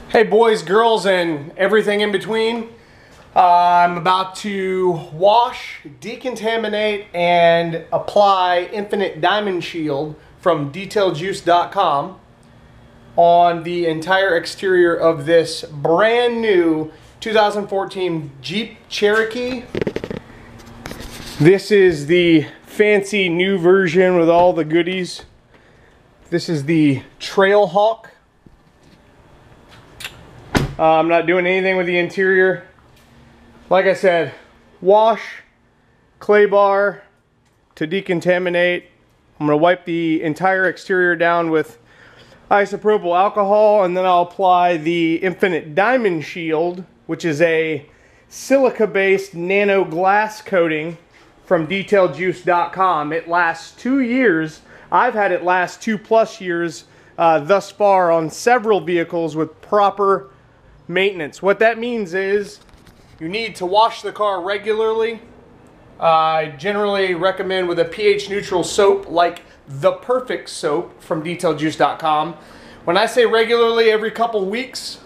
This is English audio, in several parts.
Hey boys, girls, and everything in between. I'm about to wash, decontaminate, and apply Infinite Diamond Shield from DetailJuice.com on the entire exterior of this brand new 2014 Jeep Cherokee. This is the fancy new version with all the goodies. This is the Trailhawk. I'm not doing anything with the interior. Like I said, wash, clay bar to decontaminate. I'm going to wipe the entire exterior down with isopropyl alcohol, and then I'll apply the Infinite Diamond Shield, which is a silica-based nano glass coating from DetailJuice.com. It lasts 2 years. I've had it last 2+ years thus far on several vehicles with proper maintenance. What that means is you need to wash the car regularly. I generally recommend with a pH neutral soap like the Perfect soap from DetailJuice.com. When I say regularly, every couple weeks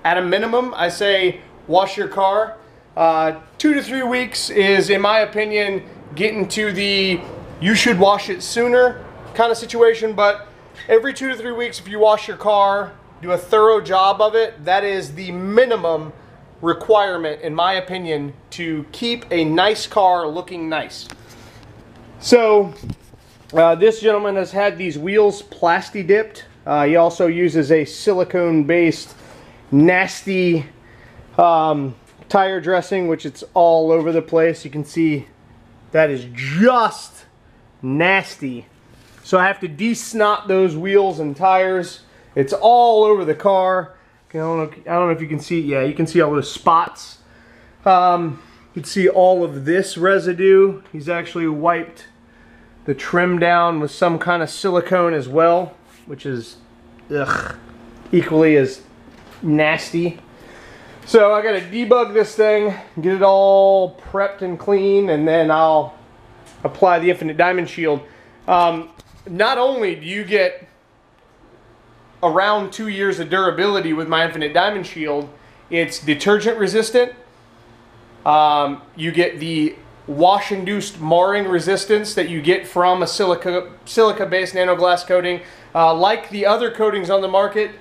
at a minimum, I say wash your car. 2 to 3 weeks is, in my opinion, getting to the you should wash it sooner kind of situation, but every 2 to 3 weeks, if you wash your car, do a thorough job of it, that is the minimum requirement, in my opinion, to keep a nice car looking nice. So this gentleman has had these wheels plasti dipped. He also uses a silicone based nasty tire dressing, which it's all over the place. You can see that is just nasty. So I have to de-snot those wheels and tires. It's all over the car. I don't know if you can see. Yeah, you can see all those spots. You can see all of this residue. He's actually wiped the trim down with some kind of silicone as well, which is equally as nasty. So I gotta debug this thing, get it all prepped and clean, and then I'll apply the Infinite Diamond Shield. Not only do you get around 2 years of durability with my Infinite Diamond Shield, it's detergent resistant. You get the wash-induced marring resistance that you get from a silica-based nanoglass coating. Like the other coatings on the market,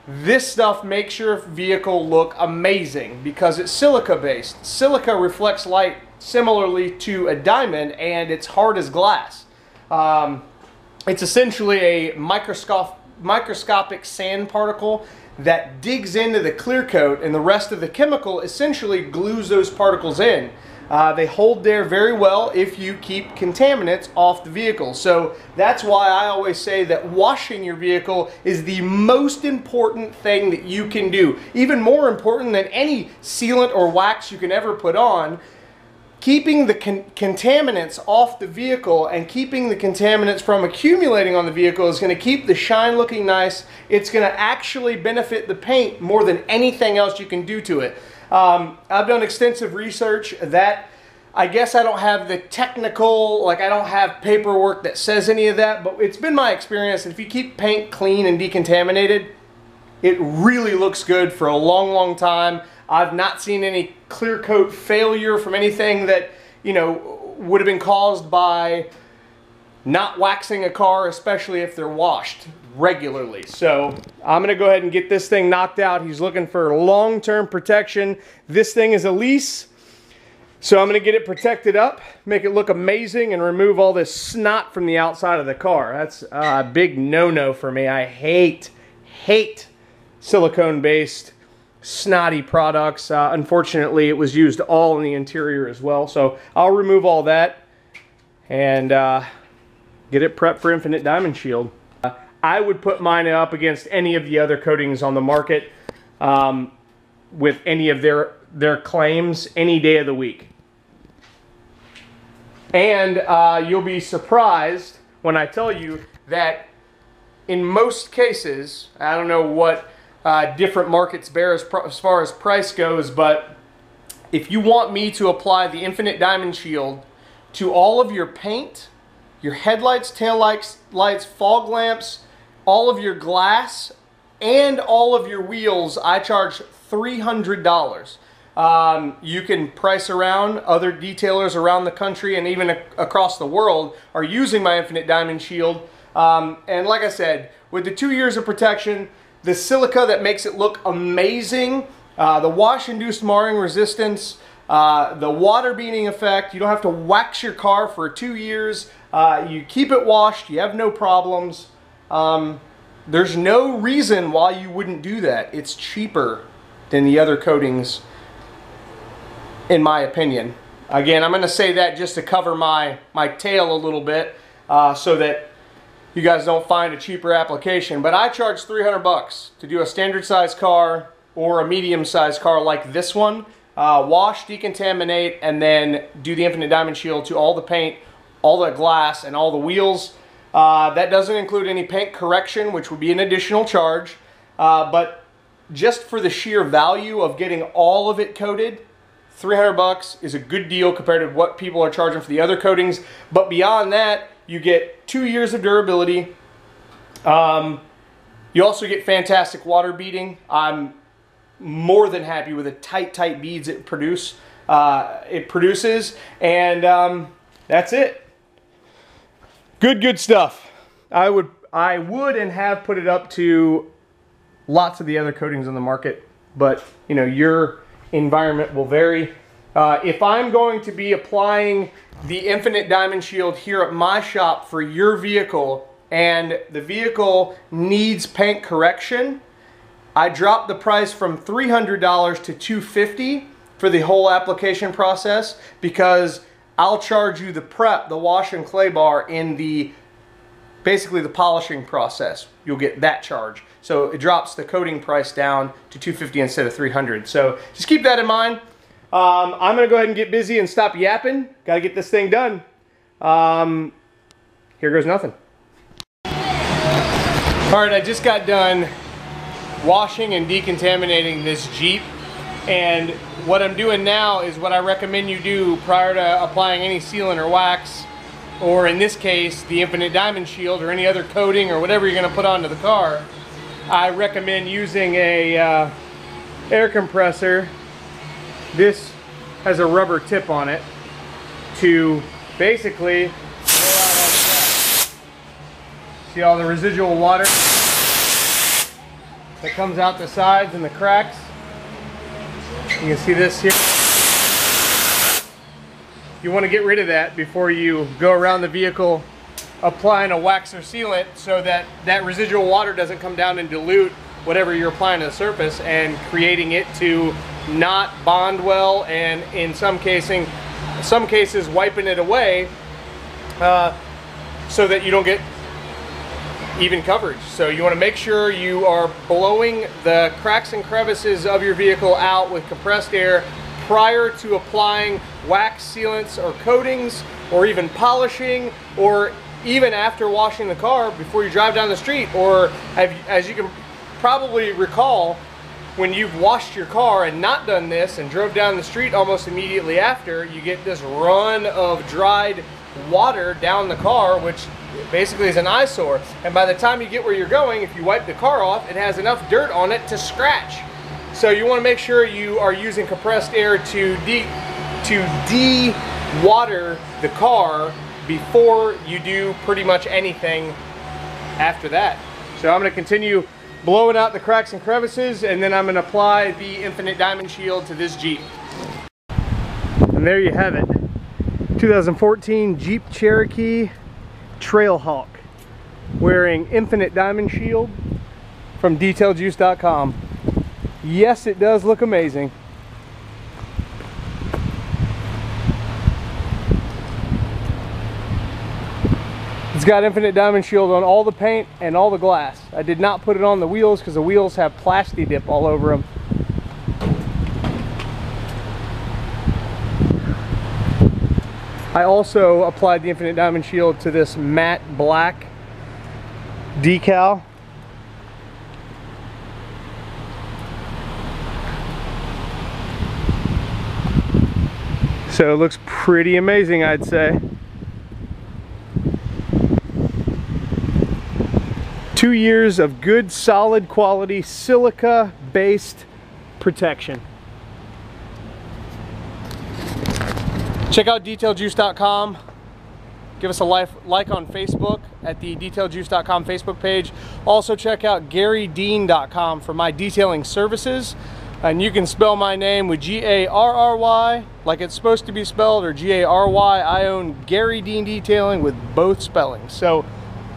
this stuff makes your vehicle look amazing because it's silica-based. Silica reflects light similarly to a diamond, and it's hard as glass. It's essentially a microscopic sand particle that digs into the clear coat, and the rest of the chemical essentially glues those particles in. They hold there very well if you keep contaminants off the vehicle. So that's why I always say that washing your vehicle is the most important thing that you can do. Even more important than any sealant or wax you can ever put on. Keeping the contaminants off the vehicle and keeping the contaminants from accumulating on the vehicle is going to keep the shine looking nice. It's going to actually benefit the paint more than anything else you can do to it. I've done extensive research that I guess I don't have the technical, like I don't have paperwork that says any of that, but it's been my experience that if you keep paint clean and decontaminated, it really looks good for a long, long time. I've not seen any clear coat failure from anything that, you know, would have been caused by not waxing a car, especially if they're washed regularly. So I'm going to go ahead and get this thing knocked out. He's looking for long-term protection. This thing is a lease, so I'm going to get it protected up, make it look amazing, and remove all this snot from the outside of the car. That's a big no-no for me. I hate silicone-based snotty products. Unfortunately, it was used all in the interior as well. So I'll remove all that and get it prepped for Infinite Diamond Shield. I would put mine up against any of the other coatings on the market with any of their claims any day of the week. And you'll be surprised when I tell you that in most cases, I don't know what different markets bear as far as price goes, but if you want me to apply the Infinite Diamond Shield to all of your paint, your headlights, taillights, fog lamps, all of your glass, and all of your wheels, I charge $300. You can price around. Other detailers around the country and even across the world are using my Infinite Diamond Shield. And like I said, with the 2 years of protection, the silica that makes it look amazing, the wash-induced marring resistance, the water beading effect, you don't have to wax your car for 2 years. You keep it washed, you have no problems. There's no reason why you wouldn't do that. It's cheaper than the other coatings, in my opinion. Again, I'm going to say that just to cover my tail a little bit, so that you guys don't find a cheaper application. But I charge 300 bucks to do a standard size car or a medium size car like this one. Wash, decontaminate, and then do the Infinite Diamond Shield to all the paint, all the glass, and all the wheels. That doesn't include any paint correction, which would be an additional charge. But just for the sheer value of getting all of it coated, 300 bucks is a good deal compared to what people are charging for the other coatings. But beyond that, you get 2 years of durability. You also get fantastic water beading. I'm more than happy with the tight beads it produces, and that's it. Good stuff. I would and have put it up to lots of the other coatings on the market, but you know, your environment will vary. If I'm going to be applying the Infinite Diamond Shield here at my shop for your vehicle and the vehicle needs paint correction, I dropped the price from $300 to $250 for the whole application process, because I'll charge you the prep, the wash and clay bar, in the basically the polishing process. You'll get that charge. So it drops the coating price down to $250 instead of $300. So just keep that in mind. I'm gonna go ahead and get busy and stop yapping. Gotta get this thing done. Here goes nothing. All right, I just got done washing and decontaminating this Jeep, and what I'm doing now is what I recommend you do prior to applying any sealant or wax, or in this case the Infinite Diamond Shield or any other coating or whatever you're going to put onto the car. I recommend using a air compressor. This has a rubber tip on it to basically blow out all the cracks. See all the residual water that comes out the sides and the cracks? You can see this here. You want to get rid of that before you go around the vehicle applying a wax or sealant, so that that residual water doesn't come down and dilute whatever you're applying to the surface, and creating it to not bond well, and in some cases wiping it away, so that you don't get even coverage. So you want to make sure you are blowing the cracks and crevices of your vehicle out with compressed air prior to applying wax, sealants, or coatings, or even polishing, or even after washing the car before you drive down the street. Or as you can probably recall, when you've washed your car and not done this and drove down the street almost immediately after, you get this run of dried water down the car, which basically is an eyesore. And by the time you get where you're going, if you wipe the car off, it has enough dirt on it to scratch. So you want to make sure you are using compressed air to de-water the car before you do pretty much anything after that. So I'm going to continue blowing out the cracks and crevices, and then I'm going to apply the Infinite Diamond Shield to this Jeep. And there you have it. 2014 Jeep Cherokee Trailhawk wearing Infinite Diamond Shield from detailjuice.com. Yes, it does look amazing. It's got Infinite Diamond Shield on all the paint and all the glass. I did not put it on the wheels because the wheels have plasti dip all over them. I also applied the Infinite Diamond Shield to this matte black decal. So it looks pretty amazing, I'd say. 2 years of good, solid quality silica-based protection. Check out detailjuice.com. Give us a like on Facebook at the detailjuice.com Facebook page. Also check out GarryDean.com for my detailing services. And you can spell my name with G-A-R-R-Y like it's supposed to be spelled, or G-A-R-Y. I own Garry Dean Detailing with both spellings. So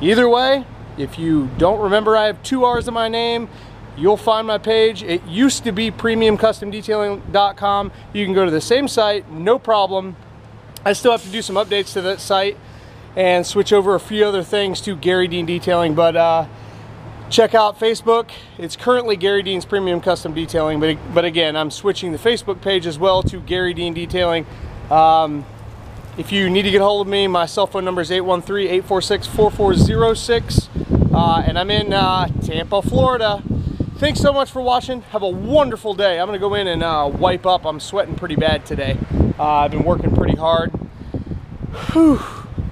either way, if you don't remember I have 2 R's in my name, you'll find my page. It used to be premiumcustomdetailing.com. You can go to the same site, no problem. I still have to do some updates to that site and switch over a few other things to Garry Dean Detailing, but check out Facebook. It's currently Garry Dean's Premium Custom Detailing, but again, I'm switching the Facebook page as well to Garry Dean Detailing. If you need to get a hold of me, my cell phone number is 813-846-4406, and I'm in Tampa, Florida. Thanks so much for watching. Have a wonderful day. I'm gonna go in and wipe up. I'm sweating pretty bad today. I've been working pretty hard. Whew.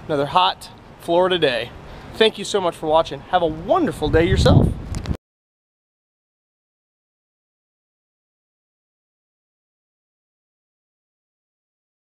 Another hot Florida day. Thank you so much for watching. Have a wonderful day yourself.